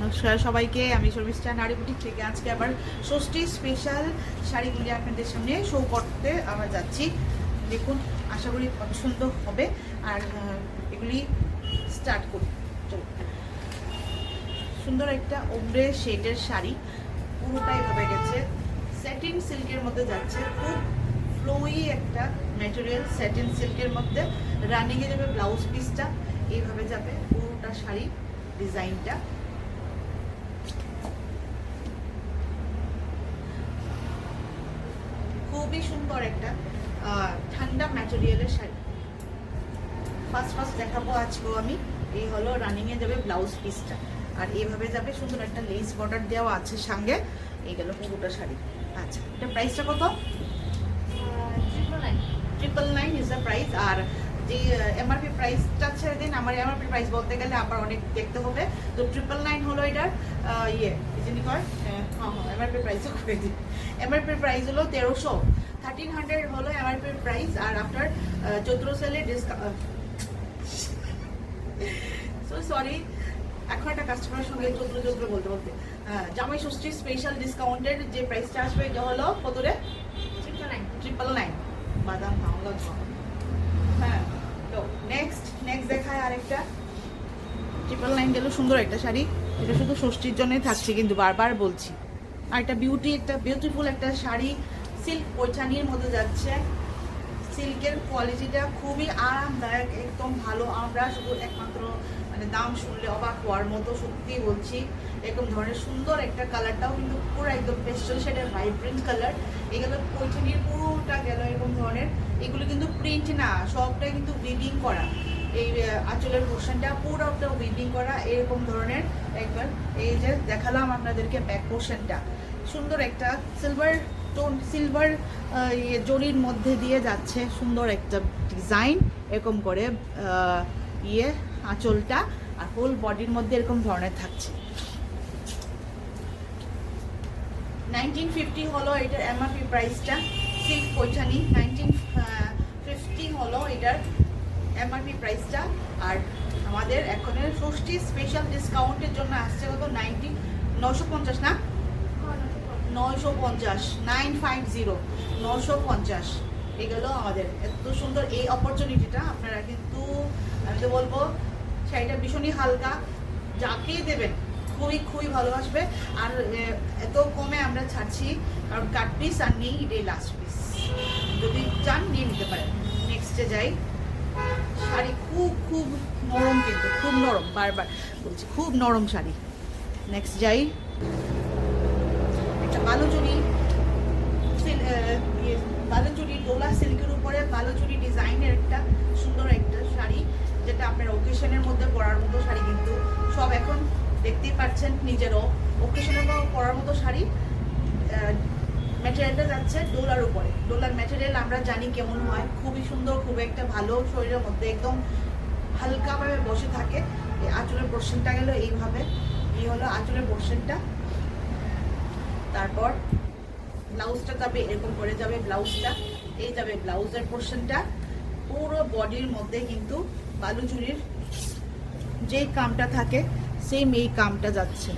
নমস্কার সবাইকে, আমি শর্মিষ্ঠা নারী বুটিক থেকে আজকে আবার ষষ্ঠী স্পেশাল শাড়িগুলি আপনাদের সামনে শো করতে আমরা যাচ্ছি। দেখুন, আশা করি পছন্দ হবে। আর এগুলি স্টার্ট করি। চলো, সুন্দর একটা ওমরে শেডের শাড়ি, পুরোটাই ভাবে গেছে স্যাটিন সিল্কের মধ্যে যাচ্ছে। খুব ফ্লোই একটা ম্যাটেরিয়াল, স্যাটিন সিল্কের মধ্যে রানিংয়ে যাবে ব্লাউজ পিসটা, এইভাবে যাবে পুরোটা শাড়ি ডিজাইনটা। খুবই সুন্দর একটা ঠান্ডা ম্যাটেরিয়ালের শাড়ি। ফার্স্ট দেখাবো আজকেও আমি। এই হলো রানিংয়ে যাবে ব্লাউজ পিসটা, আর এইভাবে যাবে সুন্দর একটা লেস বর্ডার দেওয়া আছে সঙ্গে। এই গেল পুরোটা শাড়ি। আচ্ছা, এটা প্রাইসটা কত? 999 ইজ দ্য প্রাইস। আর যে এমআরপি প্রাইসটা ছেড়ে দিন, আমার এমআরপি প্রাইস বলতে গেলে আবার অনেক দেখতে হবে। তো 999 হলো এটার যিনি কয় এমআরপি প্রাইসও করে দিন। এমআরপি প্রাইস হলো 1300, 1300 হলো এমআরপি প্রাইস। আর আফটার চৈত্র সেলে ডিসকাউন্ট, সো সরি, এখন একটা কাস্টমারের সঙ্গে চৈত্র বলতে বলতে জামাই ষষ্ঠী স্পেশাল ডিসকাউন্টের যে প্রাইসটা আসবে এটা হলো কত রে? 999। বাদাম ভাঙলো। হ্যাঁ, তো নেক্সট দেখায় আরেকটা 999 গেল। সুন্দর একটা শাড়ি, এটা শুধু ষষ্ঠীর জন্যই থাকছে কিন্তু বারবার বলছি। আর একটা বিউটিফুল একটা শাড়ি, সিল্ক পৈঠানির মধ্যে যাচ্ছে। সিল্কের কোয়ালিটিটা খুবই আরামদায়ক, একদম ভালো। আমরা শুধু একমাত্র মানে দাম শুনলে অবাক হওয়ার মতো, সত্যি বলছি। এরকম ধরনের সুন্দর একটা কালারটাও কিন্তু পুরো একদম পেস্টেল শেডের ভাইব্রেন্ট কালার। এগুলো পৈঠানির পুরোটা গেল এরকম ধরনের। এগুলো কিন্তু প্রিন্ট না, সবটাই কিন্তু উইভিং করা। এই আঁচলের পোর্শনটা পুরোটা উইভিং করা এরকম ধরনের। একবার এই যে দেখালাম আপনাদেরকে ব্যাক পোর্শনটা, সুন্দর একটা সিলভার জরির মধ্যে দিয়ে যাচ্ছে সুন্দর একটা ডিজাইন এরকম করে আঁচলটা, আর হোল বডির মধ্যে এরকম ধরনের থাকছে। 1950 হলো এটার এমআরপি প্রাইসটা। সিল্ক পৈঠানি 1950 হলো এটার এমআরপি প্রাইসটা। আর আমাদের এখনের ষষ্ঠী স্পেশাল ডিসকাউন্টের জন্য আসছে কত? 950 না, 950, 950, 950। এগুলো আমাদের এত সুন্দর এই অপরচুনিটিটা আপনারা কিন্তু, আমি তো বলবো শাড়িটা ভীষণই হালকা, যাকেই দেবেন খুবই ভালোবাসবে। আর এত কমে আমরা ছাড়ছি কারণ কাট পিস আর নেই, এটাই লাস্ট পিস। যদি চান নিয়ে নিতে পারেন। নেক্সটে যাই। শাড়ি খুব নরম, কিন্তু খুব নরম, বারবার বলছি খুব নরম শাড়ি। নেক্সট যাই। বালুচুরি ডোলা সিল্কের উপরে বালুচুরি ডিজাইনের একটা সুন্দর একটা শাড়ি, যেটা আপনার ওকেশনের মধ্যে পরার মতো শাড়ি। কিন্তু সব এখন দেখতেই পাচ্ছেন নিজেরও ওকেশনের পরার মতো শাড়ি। ম্যাটেরিয়ালটা যাচ্ছে ডোলার উপরে। ডোলার ম্যাটেরিয়াল আমরা জানি কেমন হয়, খুবই সুন্দর, খুব একটা ভালো, শরীরের মধ্যে একদম হালকাভাবে বসে থাকে। এই আঁচলের পোর্শনটা গেল এইভাবে। এই হলো আঁচলের পোর্শনটা। তারপর ব্লাউজটা যাবে এরকম করে যাবে ব্লাউজটা। এই যাবে ব্লাউজের পোর্শনটা। পুরো বডির মধ্যে কিন্তু বালুচুরির যে কামটা থাকে সেম এই কামটা যাচ্ছে।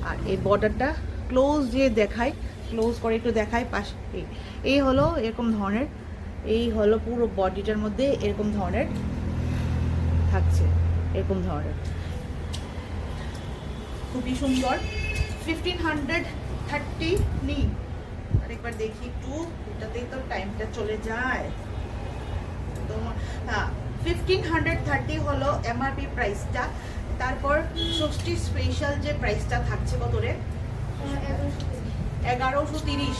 আর এই বর্ডারটা ক্লোজ দিয়ে দেখায়, ক্লোজ করে একটু দেখায় পাশে। এই হলো এরকম ধরনের, এই হলো পুরো বডিটার মধ্যে এরকম ধরনের থাকছে, এরকম ধরনের খুবই সুন্দর। 1530 নেই, আরেকবার দেখি একটু, এটাতেই তো টাইমটা চলে যায়। তো হ্যাঁ, 1530 হলো এমআরপি প্রাইসটা। তারপর ষষ্ঠী স্পেশাল যে প্রাইসটা থাকছে কত রে? 1130, 1130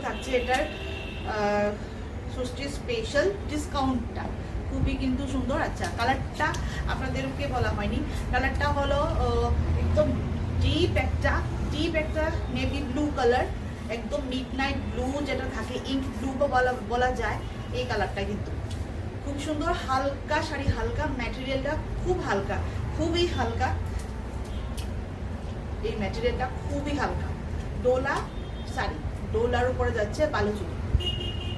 থাকছে এটার ষষ্ঠী স্পেশাল ডিসকাউন্টটা। খুবই কিন্তু সুন্দর। আচ্ছা, কালারটা আপনাদেরকে বলা হয়নি। কালারটা হলো একদম ডিপ একটা নেভি ব্লু কালার, একদম মিড নাইট ব্লু যেটা থাকে, ইঙ্ক ব্লু বলা যায়। এই কালারটা কিন্তু খুব সুন্দর, হালকা শাড়ি, হালকা ম্যাটেরিয়ালটা খুব হালকা, খুবই হালকা। এই ম্যাটেরিয়ালটা খুবই হালকা। ডোলা শাড়ি, ডোলার উপরে যাচ্ছে বালুচুরি।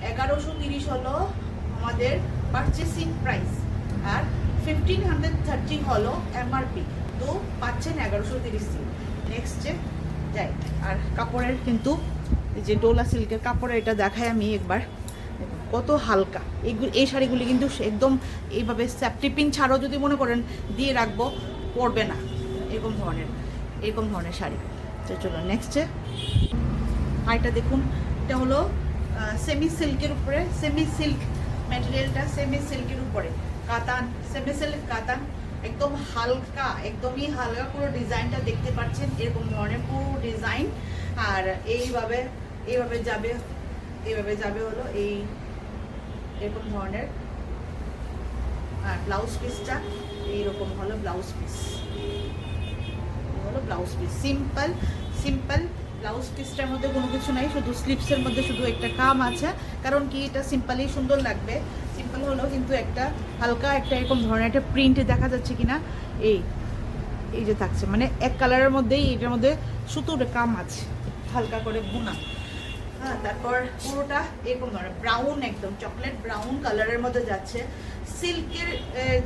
1130 হলো আমাদের পারচেসিং প্রাইস। আর 1530 হলো এমআরপি, তো পাচ্ছেন 1130 দিয়ে। নেক্সটে যাই। আর কাপড়ের কিন্তু এই যে ডোলা সিল্কের কাপড়ের এটা দেখাই আমি একবার, কত হালকা। এই শাড়িগুলি কিন্তু একদম এইভাবে সেফটি পিন ছাড়াও যদি মনে করেন দিয়ে রাখবো, পরবে না, এরকম ধরনের শাড়ি। তো চলো নেক্সটে। আর এটা দেখুন, এটা হলো সেমি সিল্কের উপরে, সেমি সিল্ক ম্যাটেরিয়ালটা, সেমি সিল্কের উপরে কাতান, সেমি সিল্ক কাতান, একদম হালকা, একদমই হালকা। পুরো ডিজাইনটা দেখতে পাচ্ছেন, এরকম ধরনের পুরো ডিজাইন। আর এইভাবে যাবে হলো এই এরকম ধরনের। আর ব্লাউজ পিসটা এইরকম হলো ব্লাউজ পিস, সিম্পল ব্লাউজ পিসটার মধ্যে কোনো কিছু নাই, শুধু স্লিপসের মধ্যে শুধু একটা কাম আছে। কারণ কি, এটা সিম্পলই সুন্দর লাগবে। সিম্পল হলো কিন্তু একটা হালকা একটা এরকম ধরনের একটা প্রিন্ট দেখা যাচ্ছে কিনা, এই যে থাকছে, মানে এক কালারের মধ্যেই এটার মধ্যে সুতোর কাম আছে, হালকা করে বোনা। হ্যাঁ, তারপর পুরোটা এরকম ধরনের ব্রাউন, একদম চকলেট ব্রাউন কালারের মধ্যে যাচ্ছে। সিল্কের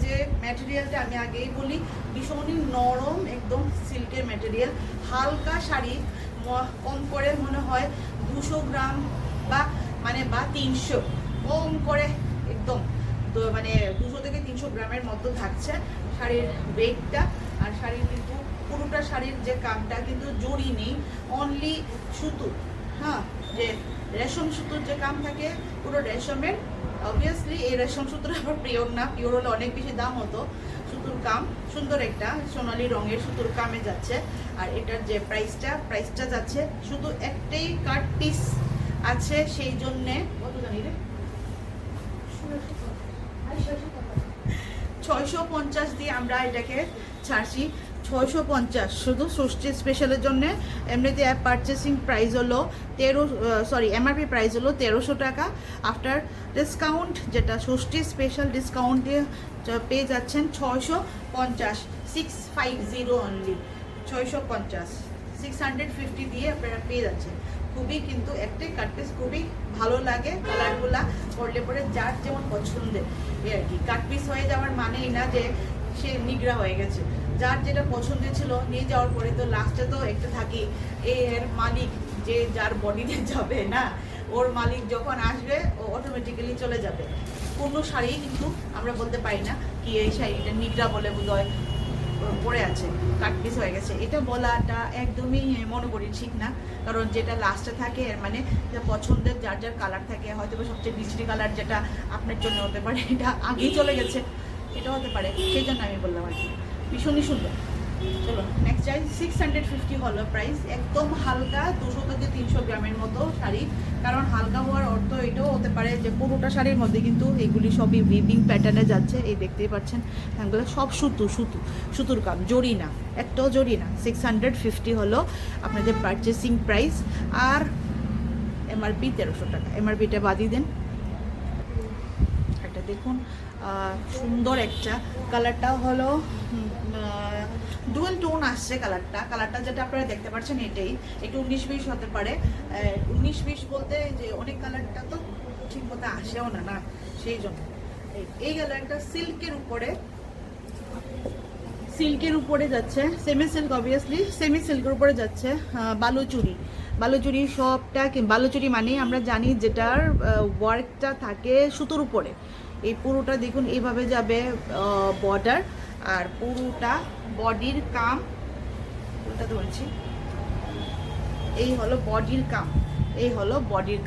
যে ম্যাটেরিয়ালটা আমি আগেই বলি, ভীষণই নরম, একদম সিল্কের ম্যাটেরিয়াল। হালকা শাড়ি, কম করে মনে হয় 200 গ্রাম বা 300, কম করে একদম, তো 200 থেকে 300 গ্রামের মতো থাকছে শাড়ির ওয়েটটা। আর শাড়ির কিন্তু পুরোটা শাড়ির যে কামটা কিন্তু জড়ি নেই, অনলি সুতো। হ্যাঁ, যে রেশম সুতোর যে কাম থাকে, পুরো রেশমের। অবভিয়াসলি এই রেশম সুতোর আবার পিওর না, পিওর হলে অনেক বেশি দাম হতো। সুতোর কাম সুন্দর, একটা সোনালি রঙের সুতোর কামে যাচ্ছে। আর এটার যে প্রাইসটা যাচ্ছে, শুধু একটাই কাট পিস আছে, সেই জন্যে কত জানি রে, 650 দিয়ে আমরা এটাকে ছাড়ছি। 650 শুধু ষষ্ঠী স্পেশালের জন্য। এমনিতে পারচেসিং প্রাইস হলো এমআরপি প্রাইস হলো 1300 টাকা। আফটার ডিসকাউন্ট, যেটা ষষ্ঠী স্পেশাল ডিসকাউন্ট দিয়ে পেয়ে যাচ্ছেন 650, 650 অনলি, 650, 650 দিয়ে আপনারা পেয়ে যাচ্ছেন। খুবই কিন্তু একটাই কাট পিস, খুবই ভালো লাগে। কালারগুলা পরলে পরে যার যেমন পছন্দের, এই আর কি। কাট পিস হয়ে যাওয়ার মানেই না যে সে নিগড়া হয়ে গেছে। যার যেটা পছন্দের ছিল নিয়ে যাওয়ার পরে তো লাস্টে তো একটা থাকি, এর মালিক যে যার বডিতে যাবে না, ওর মালিক যখন আসবে ও অটোমেটিক্যালি চলে যাবে। কোনো শাড়ি কিন্তু আমরা বলতে পারি না কি এই শাড়িটা নিগড়া বলে বোধহয় পড়ে আছে, কাট পিস হয়ে গেছে, এটা বলাটা একদমই মনে করি ঠিক না। কারণ যেটা লাস্টে থাকে, মানে যে পছন্দের যার যার কালার থাকে, হয়তো সবচেয়ে বিশ্রী কালার যেটা আপনার জন্য হতে পারে, এটা আগেই চলে গেছে, এটা হতে পারে, সেই জন্য আমি বললাম আর কি। ভীষণই সুন্দর। চলো নেক্সট যাই। 650 হলো প্রাইস, একদম হালকা, 200 থেকে 300 গ্রামের মতো শাড়ি। কারণ হালকা হওয়ার অর্থ এটাও হতে পারে যে পুরোটা শাড়ির মধ্যে কিন্তু এগুলি সবই উইভিং প্যাটার্নে যাচ্ছে। এই দেখতেই পাচ্ছেন, এগুলো সব সুতুর কাম, জড়ি না, একটাও জড়ি না। 650 হলো আপনাদের পারচেসিং প্রাইস। আর এমআরপি 1300 টাকা, এমআরপিটা বাদিয়ে দেন। একটা দেখুন, সুন্দর একটা কালারটা হলো ডুয়েল টোন আসছে কালারটা যেটা আপনারা দেখতে পাচ্ছেন, এটাই একটু 19-20 হতে পারে। 19-20 বলতে যে অনেক কালারটা তো ঠিক মতো আসেও না, সেই জন্য। এই গেল একটা সিল্কের উপরে যাচ্ছে, সেমি সিল্ক, অবভিয়াসলি সেমি সিল্কের উপরে যাচ্ছে। বালুচুরি সবটা, বালুচুরি মানে আমরা জানি যেটার ওয়ার্কটা থাকে সুতোর উপরে। এই পুরোটা দেখুন এইভাবে যাবে বর্ডার, আর পুরোটা বডির কাম, পুরোটা ধরছি, এই হলো বডির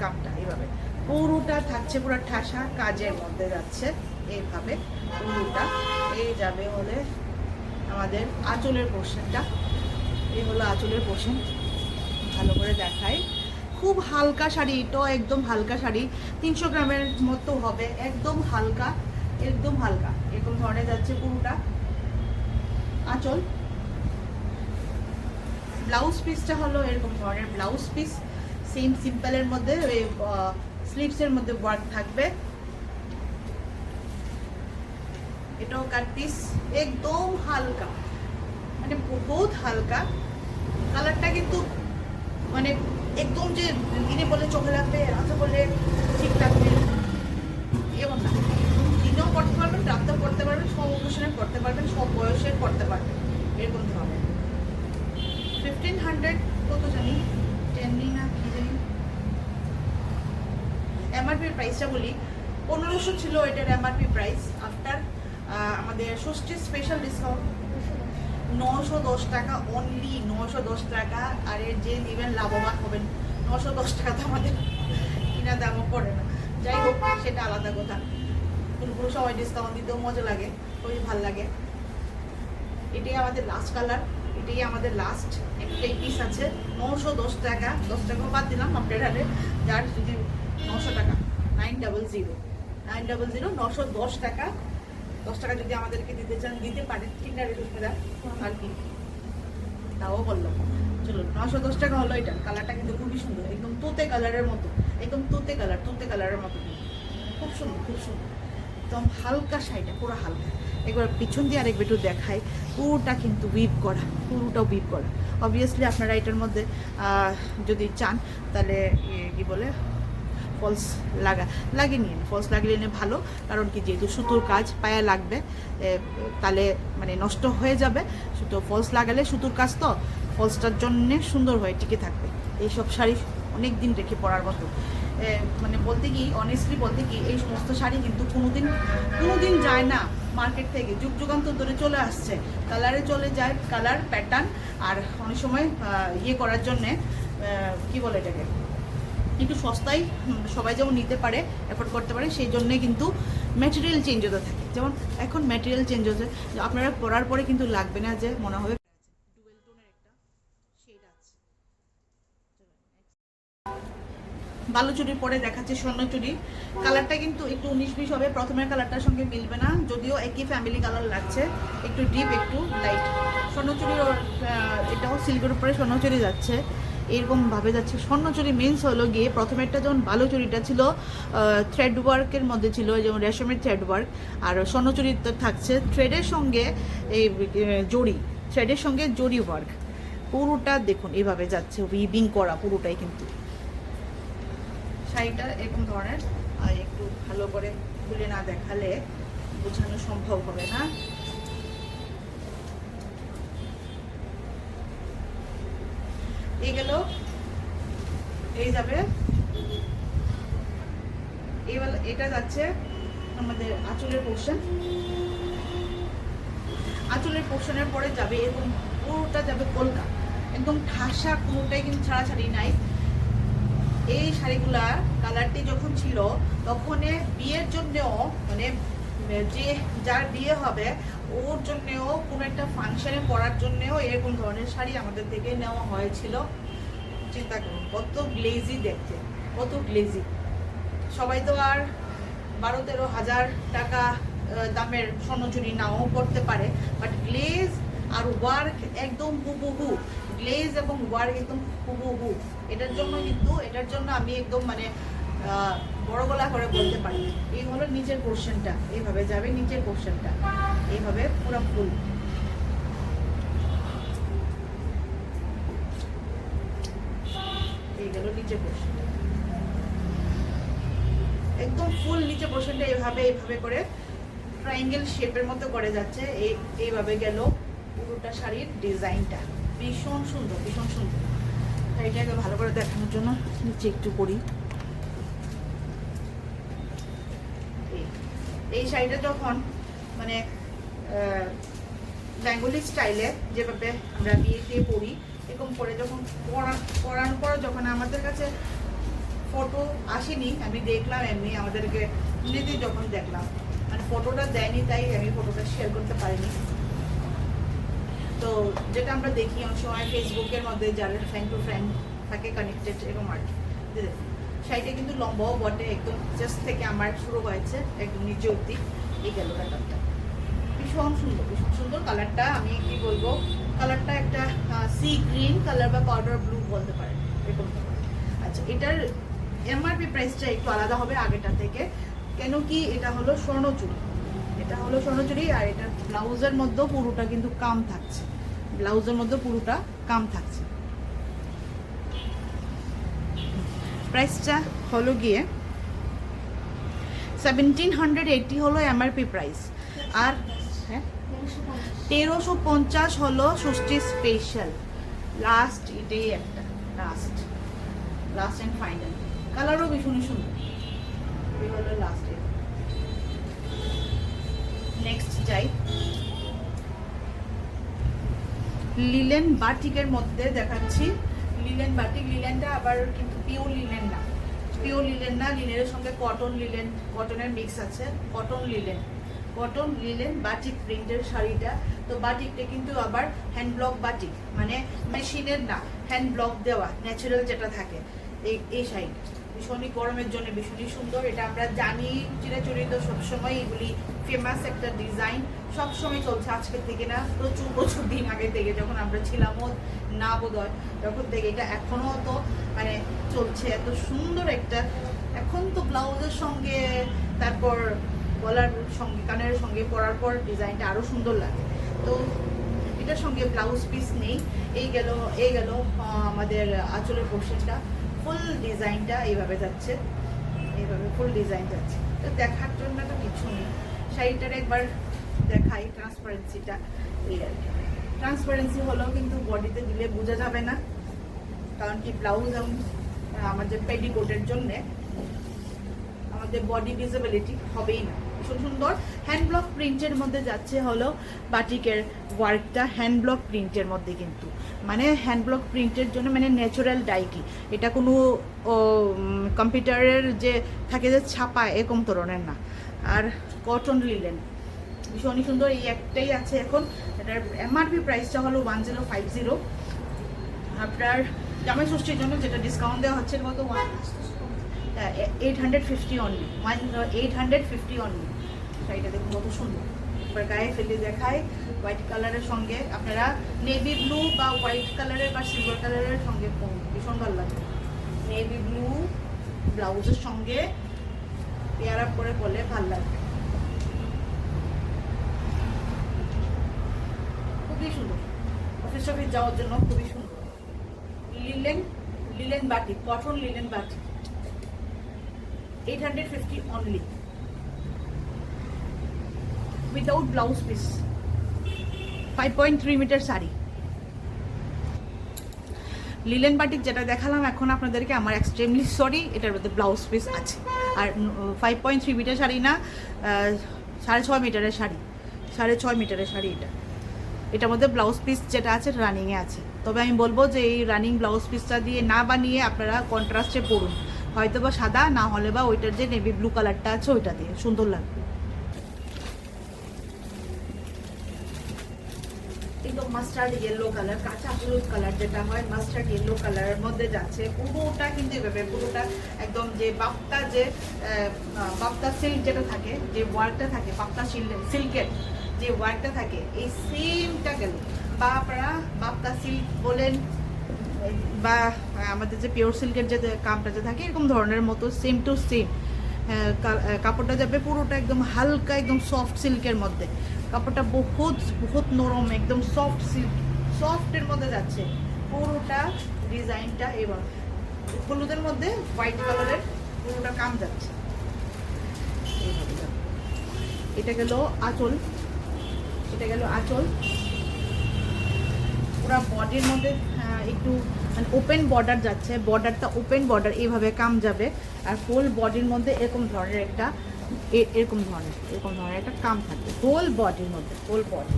কামটা। এইভাবে পুরোটা থাকছে, পুরো ঠাসা কাজের মধ্যে যাচ্ছে। এইভাবে পুরোটা এই যাবে হলে আমাদের আঁচলের পোর্শনটা, এই হলো আঁচলের পোর্শন। ভালো করে দেখাই, খুব হালকা শাড়ি, এটাও একদম হালকা শাড়ি, 300 গ্রামের মতো হবে, একদম হালকা এরকম ধরনের যাচ্ছে পুরোটা আঁচল। ব্লাউজ পিসটা হলো এরকম ধরনের ব্লাউজ পিস, সেম সিম্পলের মধ্যে স্লিভসের মধ্যে ওয়ার্ক থাকবে। এটাও কাট পিস, একদম হালকা, মানে বহুত হালকা। কালারটা কিন্তু মানে একদম যে দিনে বলে চোখে লাগবে, রাতে বলে ঠিক লাগবে এমন না। দিনেও পড়তে পারবেন, রাতেও পড়তে পারবেন, সব অকেশনে পরতে পারবেন, সব বয়সের পরতে পারবেন, এরকম হবে। 1500 কত জানি, 10 না কি জানি, এমআরপির প্রাইসটা বলি 1500 ছিল এটার এমআরপি প্রাইস। আফটার আমাদের ষষ্ঠী স্পেশাল ডিসকাউন্ট 910 টাকা, অনলি 910 টাকা। আর এর যে নেবেন লাভবান হবেন। 910 টাকা তো আমাদের কিনা দামও পড়ে না, যাই হোক সেটা আলাদা কথা। পুরো সবাই ডিসকাউন্ট দিতেও মজা লাগে, খুবই ভালো লাগে। এটাই আমাদের লাস্ট কালার, এটাই আমাদের লাস্ট একটাই পিস আছে। 910 টাকা, 10 টাকাও বাদ দিলাম আপনার হাতে, যার যদি 900 টাকা, 900 910 টাকা। 10 টাকা যদি আমাদেরকে দিতে চান দিতে পারেন, কিনা রেটুরা আর কি, তাও বললাম। চলো 910 টাকা হলো। এটা কালারটা কিন্তু খুবই সুন্দর, একদম তুতে কালারের মতো, একদম তুতে কালারের মতো, খুব সুন্দর, খুব সুন্দর, একদম হালকা শাড়িটা, পুরো হালকা। একবার পিছন দিয়ে আরেকবার একটু দেখাই, পুরোটা কিন্তু উইভ করা, পুরোটাও উইভ করা। অবভিয়াসলি আপনারা এটার মধ্যে যদি চান তাহলে কি বলে ফলস লাগিয়ে নিন, ফলস লাগিয়ে নিলে ভালো। কারণ কি, যেহেতু সুতোর কাজ পায়ে লাগবে, তাহলে মানে নষ্ট হয়ে যাবে। সুতো ফলস লাগালে সুতোর কাজ তো, ফলসটার জন্যে সুন্দর হয়ে টিকে থাকবে। এইসব শাড়ি অনেক দিন রেখে পরার মতো। মানে বলতে কি, অনেস্টলি বলতে কি, এই সমস্ত শাড়ি কিন্তু কোনোদিন যায় না মার্কেট থেকে, যুগ যুগান্তর ধরে চলে আসছে। কালারে চলে যায়, কালার প্যাটার্ন। আর অনেক সময় ইয়ে করার জন্যে কি বলে এটাকে, একটু সস্তায় সবাই যেমন নিতে পারে, এফোর্ড করতে পারে, সেই জন্যে কিন্তু ম্যাটেরিয়াল চেঞ্জ হতে থাকে। যেমন এখন ম্যাটেরিয়াল চেঞ্জ হচ্ছে, আপনারা পরার পরে কিন্তু লাগবে না যে মনে হবে ডুয়েল টোনের একটা শেড আছে। বালুচুরির পরে দেখাচ্ছে স্বর্ণচুরি। কালারটা কিন্তু একটু 19-20 হবে, প্রথমের কালারটার সঙ্গে মিলবে না, যদিও একই ফ্যামিলি কালার লাগছে, একটু ডিপ একটু লাইট। স্বর্ণচুরির এটাও সিল্কের উপরে স্বর্ণচুরি যাচ্ছে, এরকমভাবে যাচ্ছে। স্বর্ণচুরি মিন্স হলো গিয়ে, প্রথমেরটা যেমন বালুচুরিটা ছিল থ্রেড ওয়ার্কের মধ্যে ছিল, যেমন রেশমের থ্রেড ওয়ার্ক, আর স্বর্ণচুরিতে থাকছে থ্রেডের সঙ্গে এই জড়ি, থ্রেডের সঙ্গে জড়ি ওয়ার্ক। পুরোটা দেখুন এইভাবে যাচ্ছে, উইভিং করা পুরোটাই কিন্তু। শাড়িটা এরকম ধরনের, আর একটু ভালো করে খুলে না দেখালে বোঝানো সম্ভব হবে না। এই গেল, এই যাবে, এবার এটা যাচ্ছে আমাদের আঁচলের পোর্শন। আঁচলের পোর্শনের পরে যাবে এরকম পুরোটা যাবে কলকা, একদম ঠাসা, কোনোটাই কিন্তু ছাড়াছাড়ি নাই। এই শাড়িগুলা কালারটি যখন ছিল তখন বিয়ের জন্যও, মানে যে যার বিয়ে হবে ওর জন্যেও, কোনো একটা ফাংশনে পরার জন্যেও এরকম ধরনের শাড়ি আমাদের থেকে নেওয়া হয়েছিল। চিন্তা করুন কত গ্লেজি দেখতে, কত গ্লেজি। সবাই তো আর 12-13 হাজার টাকা দামের স্বর্ণচুরি নাও করতে পারে, বাট গ্লেজ আর ওয়ার্ক একদম হুবহু, গ্লেজ এবং ওয়ার্ক একদম হুবহু। এটার জন্য আমি একদম মানে বড় গলা করে বলতে পারি। এই হলো নিচের পোর্শনটা, এইভাবে যাবে নিচের পোর্শনটা, এইভাবে পুরো ফুল। এই গেল নিচের পোর্শনটা, একদম ফুল নিচে পোর্শনটা এইভাবে করে ট্রায়াঙ্গেল শেপের মতো করে যাচ্ছে। এইভাবে গেল পুরোটা শাড়ির ডিজাইনটা, ভীষণ সুন্দর, ভীষণ সুন্দর। শাড়িটাকে ভালো করে দেখানোর জন্য নিচে একটু করি। এই শাড়িটা যখন মানে বেঙ্গলি স্টাইলে যেভাবে আমরা বিয়েতে পরি, এরকম করে যখন পরানোর পর যখন আমাদের কাছে ফটো আসেনি, আমি দেখলাম এমনি আমাদেরকে এমনিতেই যখন দেখলাম, মানে ফটোটা দেয়নি তাই আমি ফটোটা শেয়ার করতে পারিনি। তো যেটা আমরা দেখি অনেক সময় ফেসবুকের মধ্যে যারা ফ্রেন্ড টু ফ্রেন্ড থাকে কানেক্টেড, এরকম আর কি। শাড়িটা কিন্তু লম্বাও বটে, একদম জাস্ট থেকে আমার শুরু হয়েছে একদম নিচে অব্দি। এই গেল কালারটা, ভীষণ সুন্দর, ভীষণ সুন্দর কালারটা। আমি কি বলবো, কালারটা একটা সি গ্রিন কালার বা পাউডার ব্লু বলতে পারেন, এরকম। আচ্ছা, এটার এমআরপি প্রাইসটা একটু আলাদা হবে আগেটা থেকে, কেন কি এটা হলো স্বর্ণচুরি, এটা হলো স্বর্ণচুরি। আর এটা ব্লাউজের মধ্যেও পুরোটা কিন্তু কাম থাকছে, ব্লাউজের মধ্যে পুরোটা কাম থাকছে। প্রাইসটা হলো গিয়ে 1780 হলো এমআরপি প্রাইস। আর হ্যাঁ 1350 হলো ষষ্ঠী স্পেশাল। লাস্ট এটাই একটা লাস্ট অ্যান্ড ফাইনাল। কালারও ভীষণই সুন্দর। এই হলো লাস্ট। নেক্সট যাই, লিলেন বাটিকের মধ্যে দেখাচ্ছি। লিলেন বাটিক, লিলেনটা আবার কিন্তু পিওর লিলেন না, লিলেনের সঙ্গে কটনের মিক্স আছে। কটন লিলেন বাটিক প্রিন্টের শাড়িটা। তো বাটিকটা কিন্তু আবার হ্যান্ড ব্লক বাটিক, মানে মেশিনের না, হ্যান্ড ব্লক দেওয়া ন্যাচারাল যেটা থাকে। এই শাড়ি ভীষণই গরমের জন্য ভীষণই সুন্দর। এটা আমরা জানি চিরাচরিত সবসময় এগুলি ফেমাস একটা ডিজাইন, সবসময় চলছে। আজকের থেকে না, প্রচুর দিন আগে থেকে, যখন আমরা ছিলামও না বোধহয় তখন থেকে এটা এখনো তো মানে চলছে। এত সুন্দর একটা, এখন তো ব্লাউজের সঙ্গে তারপর গলার সঙ্গে কানের সঙ্গে পরার পর ডিজাইনটা আরো সুন্দর লাগে। তো এটার সঙ্গে ব্লাউজ পিস নেই। এই গেল আমাদের আঁচলের পোর্শনটা। ফুল ডিজাইনটা এইভাবে যাচ্ছে, এইভাবে ফুল ডিজাইন যাচ্ছে। তো দেখার জন্য তো কিছু নেই। শাড়িটার একবার দেখাই ট্রান্সপারেন্সিটা। এই আর কি, ট্রান্সপারেন্সি হলেও কিন্তু বডিতে দিলে বোঝা যাবে না, কারণ কি ব্লাউজ আমাদের পেটিকোটের জন্যে আমাদের বডি ভিজিবিলিটি হবেই না। ভীষণ সুন্দর হ্যান্ড ব্লক প্রিন্টের মধ্যে যাচ্ছে হলো বাটিকের ওয়ার্কটা। হ্যান্ড ব্লক প্রিন্টের মধ্যে কিন্তু মানে হ্যান্ড ব্লক প্রিন্টের জন্য মানে ন্যাচারাল ডাইকি, এটা কোনো কম্পিউটারের যে থাকে যে ছাপা এরকম ধরনের না। আর কটন লিলেন ভীষণই সুন্দর। এই একটাই আছে এখন। এটার এমআরপি প্রাইসটা হলো 1050। আপনার জামাই ষষ্ঠীর জন্য যেটা ডিসকাউন্ট দেওয়া হচ্ছে কত, 850 অনলি, 850 অনলি। শাড়িটা দেখুন কত সুন্দর। এবার গায়ে ফেলে দেখায় হোয়াইট কালারের সঙ্গে আপনারা নেভি ব্লু বা হোয়াইট কালারের বা সিলভার কালারের সঙ্গে ভীষণ ভালো লাগে। নেভি ব্লু ব্লাউজের সঙ্গে পেয়ার আপ করে পরলে ভালো লাগে, খুবই সুন্দর। অফিস যাওয়ার জন্য খুবই সুন্দর। Linen batik, cotton linen batik, 850 only without blouse piece, 5.3 metre sari. Linen batik যেটা দেখালাম এখন আপনাদেরকে, আমার এক্সট্রিমলি সরি, এটার মধ্যে ব্লাউজ পিস আছে। আর 5.3 মিটার শাড়ি না, 6.5 মিটারের শাড়ি, 6.5 মিটারের শাড়ি। এটার মধ্যে ব্লাউজ পিস যেটা আছে রানিংয়ে আছে। তবে আমি বলবো যে এই রানিং ব্লাউজ পিসটা দিয়ে না বানিয়ে আপনারা কন্ট্রাস্টে পরুন, হয়তো বা সাদা না হলে বা ওইটার যে নেভি ব্লু কালারটা আছে ওইটা দিয়ে সুন্দর লাগবে। একদম মাস্টার্ড ইয়েলো কালার, কাঁচা হলুদ কালার যেটা হয়, মাস্টার্ড ইয়েলো কালারের মধ্যে যাচ্ছে। পুরোটা কিন্তু এভাবে পুরোটা একদম যে বাপ্তা সিল্ক যেটা থাকে, যে ওয়ার্কটা থাকে বাপ্তা সিল্কের যে ওয়ার্কটা থাকে, এই সেমটা গেল। বা আপনারা বাপ্তা সিল্ক বলেন বা আমাদের যে পিওর সিল্কের যে কামটা যে থাকে এরকম ধরনের মতো সেম টু সেম কাপড়টা যাবে। পুরোটা একদম হালকা একদম সফট সিল্কের মধ্যে, কাপড়টা বহুত নরম একদম সফট সিল্ক, সফটের মধ্যে যাচ্ছে পুরোটা ডিজাইনটা। এবার হলুদের মধ্যে হোয়াইট কালারের পুরোটা কাম যাচ্ছে। এটা গেল আঁচল, পুরা বডির মধ্যে একটু মানে ওপেন বর্ডার যাচ্ছে, বর্ডারটা ওপেন বর্ডার এইভাবে কাম যাবে। আর ফুল বডির মধ্যে এরকম ধরনের একটা কাম থাকবে হোল বডির মধ্যে, হোল বডি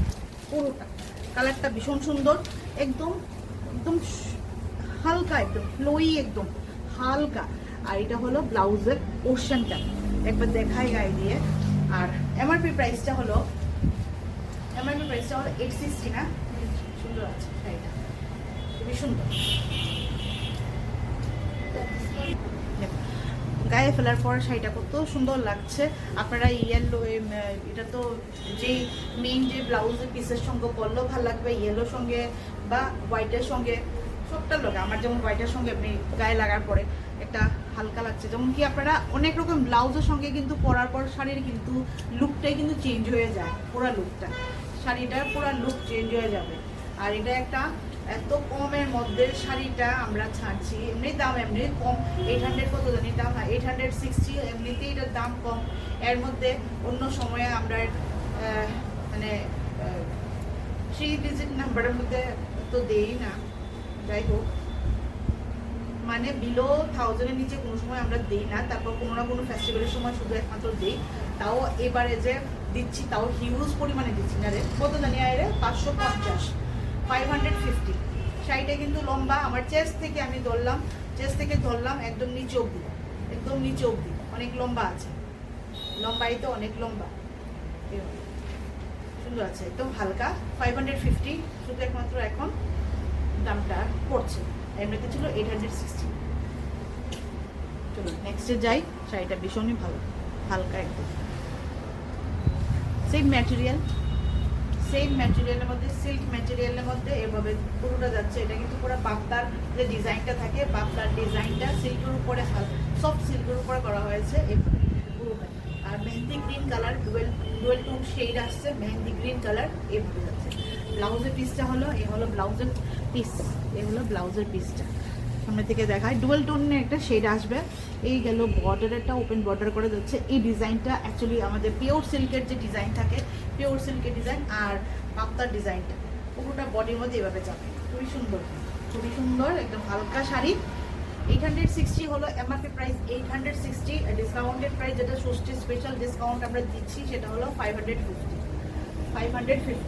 পুরোটা। কালারটা ভীষণ সুন্দর, একদম হালকা, একদম ফ্লোই, একদম হালকা। আর এটা হলো ব্লাউজের পোর্শনটা, একবার দেখাই গায়ে দিয়ে। আর এমআরপি প্রাইসটা হলো 860 না? সুন্দর আছে শাড়িটা, খুবই সুন্দর। গায়ে ফেলার পর শাড়িটা কত সুন্দর লাগছে। আপনারা ইয়েলো, এটা তো যে মেইন যে ব্লাউজের পিসের সঙ্গে পরলেও ভালো লাগবে, ইয়েলোর সঙ্গে বা হোয়াইটের সঙ্গে, সবটার লোক। আমার যেমন হোয়াইটের সঙ্গে আপনি গায়ে লাগার পরে একটা হালকা লাগছে। যেমন কি আপনারা অনেক রকম ব্লাউজের সঙ্গে কিন্তু পরার পর শাড়ির কিন্তু লুকটাই কিন্তু চেঞ্জ হয়ে যায়, পুরো লুকটা, শাড়িটার পুরো লুক চেঞ্জ হয়ে যাবে। আর এটা একটা এত কমের মধ্যে শাড়িটা আমরা ছাড়ছি, এমনি দাম এমনি কম, 800 কত জানি দাম, 860, এমনিতেই এটার দাম কম। এর মধ্যে অন্য সময়ে আমরা মানে 3 ডিজিট নাম্বারের মধ্যে তো দেই না, যাই হোক মানে বিলো 1000-এর নিচে কোনো সময় আমরা দিই না। তারপর কোনো না কোনো ফেস্টিভ্যালের সময় শুধু একমাত্র দিই, তাও এবারে যে দিচ্ছি তাও হিউজ পরিমাণে দিচ্ছি না রে। কত জানি আরে 550, 550। শাড়িটা কিন্তু লম্বা, আমার চেস্ট থেকে আমি ধরলাম, চেস্ট থেকে ধরলাম একদম নিচে অবধি, একদম নিচে অবধি অনেক লম্বা আছে, লম্বাই তো অনেক লম্বা, সুন্দর আছে, একদম হালকা। 550 শুধু একমাত্র এখন দামটা পড়ছে, এমনিতে ছিল 860। চলো নেক্সটে যাই। শাড়িটা ভীষণই ভালো, হালকা একদম সেম ম্যাটেরিয়াল, সেম ম্যাটেরিয়ালের মধ্যে, সিল্ক ম্যাটেরিয়ালের মধ্যে এভাবে পুরোটা যাচ্ছে। এটা কিন্তু পুরো বাপ্তার যে ডিজাইনটা থাকে, বাপ্তার ডিজাইনটা সিল্কের উপরে, সফট সিল্কের উপরে করা হয়েছে এভাবে পুরোটা। আর mehendi green colour, dual tone shade আসছে, মেহেন্দি গ্রিন কালার এভাবে যাচ্ছে। ব্লাউজের পিসটা হলো, এ হলো ব্লাউজের পিস, এ হলো ব্লাউজের পিসটা। সামনে থেকে দেখায় ডুয়েল টোনের একটা শেড আসবে। এই গেল বর্ডারেরটা, ওপেন বর্ডার করে যাচ্ছে। এই ডিজাইনটা অ্যাকচুয়ালি আমাদের পিওর সিল্কের যে ডিজাইন থাকে, পিওর সিল্কের ডিজাইন আর পাপ্তার ডিজাইনটা পুরোটা বডির মধ্যে এভাবে যাবে। খুবই সুন্দর, খুবই সুন্দর, একদম হালকা শাড়ি। 860 হলো এমআরপি প্রাইস, 860। ডিসকাউন্টেড প্রাইস যেটা ষষ্ঠী স্পেশাল ডিসকাউন্ট আমরা দিচ্ছি সেটা হলো 550।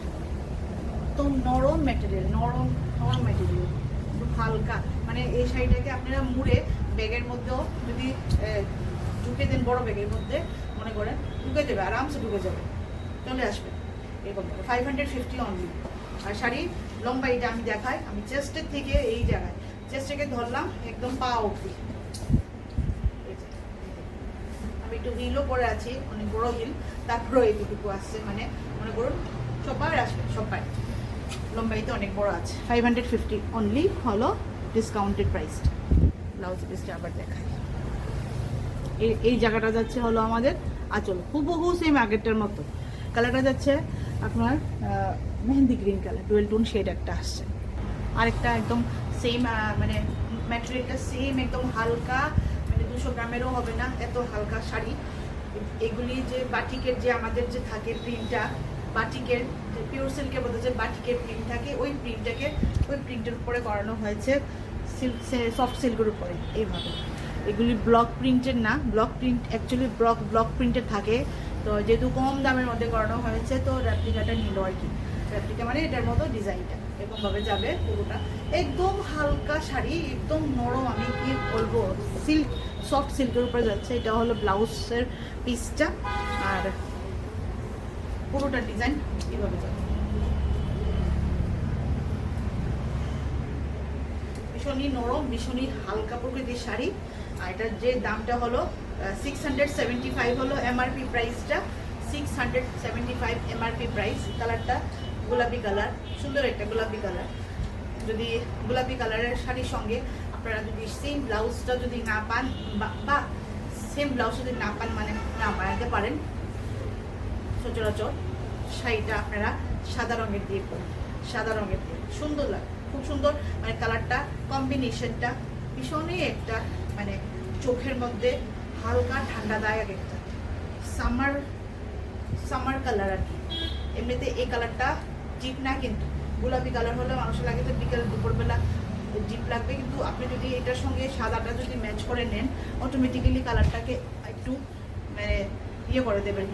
তো নরম ম্যাটেরিয়াল, নরম নরম ম্যাটেরিয়াল, খুব হালকা। মানে এই শাড়িটাকে আপনারা মুড়ে ব্যাগের মধ্যেও যদি ঢুকে দেন, বড় ব্যাগের মধ্যে মনে করেন ঢুকে দেবে, আরামসে ঢুকে যাবে, চলে আসবে এরকম। 550 অনলি। আর শাড়ি লম্বা এটা আমি দেখাই, আমি চেস্টের থেকে এই জায়গায়, চেস্ট থেকে ধরলাম একদম পা অবধি। আমি একটু হিলও পরে আছি, অনেক বড় হিল, তারপরেও এইটুকু আসছে, মানে মনে করুন সবাই আসবে, সবাই লম্বাইতে অনেক বড় আছে। 550 অনলি হলো ডিসকাউন্টেড প্রাইস। ব্লাউজ পিসটা আবার দেখাই। এই জায়গাটা যাচ্ছে হলো আমাদের আঁচল, হুবহু সেম আগেরটার মতো। কালারটা যাচ্ছে আপনার mehendi green colour, dual tone shade একটা আসছে। আরেকটা একদম সেম, মানে ম্যাটেরিয়ালটা সেম, একদম হালকা, মানে 200 গ্রামেরও হবে না এত হালকা শাড়ি। এগুলি যে বাটিকের যে আমাদের যে থাকে প্রিন্টটা, বাটিকের পিওর সিল্কের মধ্যে যে বাটিকের প্রিন্ট থাকে, ওই প্রিন্টটাকে ওই প্রিন্টের উপরে করানো হয়েছে, সিল্ক সফট সিল্কের উপরে এইভাবে। এগুলি ব্লক প্রিন্টের না, ব্লক প্রিন্ট অ্যাকচুয়ালি ব্লক প্রিন্টের থাকে। তো যেহেতু কম দামের মধ্যে করানো হয়েছে, তো রেপ্লিকাটা নিল আর কি। রেপ্লিকা মানে এটার মতো ডিজাইনটা এরকমভাবে যাবে পুরোটা। একদম হালকা শাড়ি, একদম নরম, আমি কি বলবো, সিল্ক, সফট সিল্কের উপরে যাচ্ছে। এটা হলো ব্লাউজের পিসটা, আর পুরোটা ডিজাইন এভাবে যাবে। ভীষণই নরম, ভীষণই হালকা প্রকৃতির শাড়ি। আর এটার যে দামটা হলো 675 হলো এমআরপি প্রাইসটা, 675 এমআরপি প্রাইস। কালারটা গোলাপি কালার, সুন্দর একটা গোলাপি কালার। যদি গোলাপি কালারের শাড়ির সঙ্গে আপনারা যদি সেম ব্লাউজটা যদি না পান, বা সেম ব্লাউজ যদি না পান, মানে না বানাতে পারেন, সচরাচর শাড়িটা আপনারা সাদা রঙের দিয়ে পরেন, সাদা রঙের দিয়ে সুন্দর লাগে, খুব সুন্দর। মানে কালারটা কম্বিনেশনটা ভীষণই একটা, মানে চোখের মধ্যে হালকা ঠান্ডাদায়ক একটা সামার কালার আর কি। এমনিতে এই কালারটা ডিপ না, কিন্তু গোলাপি কালার হলে মানুষের লাগে তো বিকেল দুপুরবেলা ডিপ লাগবে, কিন্তু আপনি যদি এটার সঙ্গে সাদাটা যদি ম্যাচ করে নেন, অটোমেটিক্যালি কালারটাকে একটু মানে ইয়ে করে দেবেন,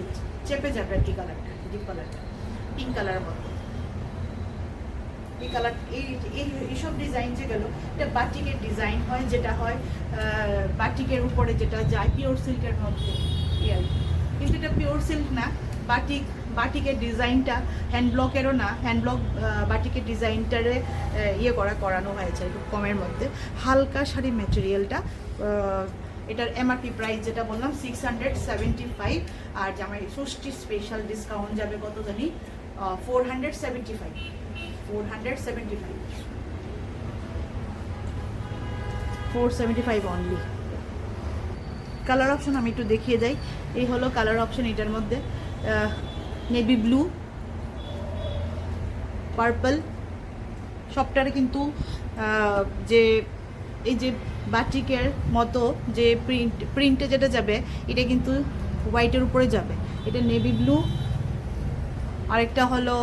চেপে যাবে আর কি কালারটা, ডিপ কালারটা পিঙ্ক কালারের মতো। এই কালার, এইসব ডিজাইন যে গেল, এটা বাটিকের ডিজাইন হয়, যেটা হয় বাটিকের উপরে যেটা যায় পিওর সিল্কের মধ্যে, কিন্তু এটা পিওর সিল্ক না, বাটিকের ডিজাইনটা হ্যান্ডব্লকেরও না, হ্যান্ডব্লক বাটিকের ডিজাইনটারে করানো হয়েছে একটু কমের মধ্যে। হালকা শাড়ি ম্যাটেরিয়ালটা, এটার এমআরপি প্রাইস যেটা বললাম 675। আর জামাই ষষ্ঠী স্পেশাল ডিসকাউন্ট যাবে কত জানি 475, 475 অনলি। কালার অপশন আমি একটু দেখিয়ে যাই। এই হলো কালার অপশন, এটার মধ্যে নেভি ব্লু, পার্পল, সবটার কিন্তু যে এই যে বাটিকের মতো যে প্রিন্টে যেটা যাবে, এটা কিন্তু হোয়াইটের উপরে যাবে। এটা নেভি ব্লু, আরেকটা হলো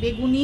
বেগুনি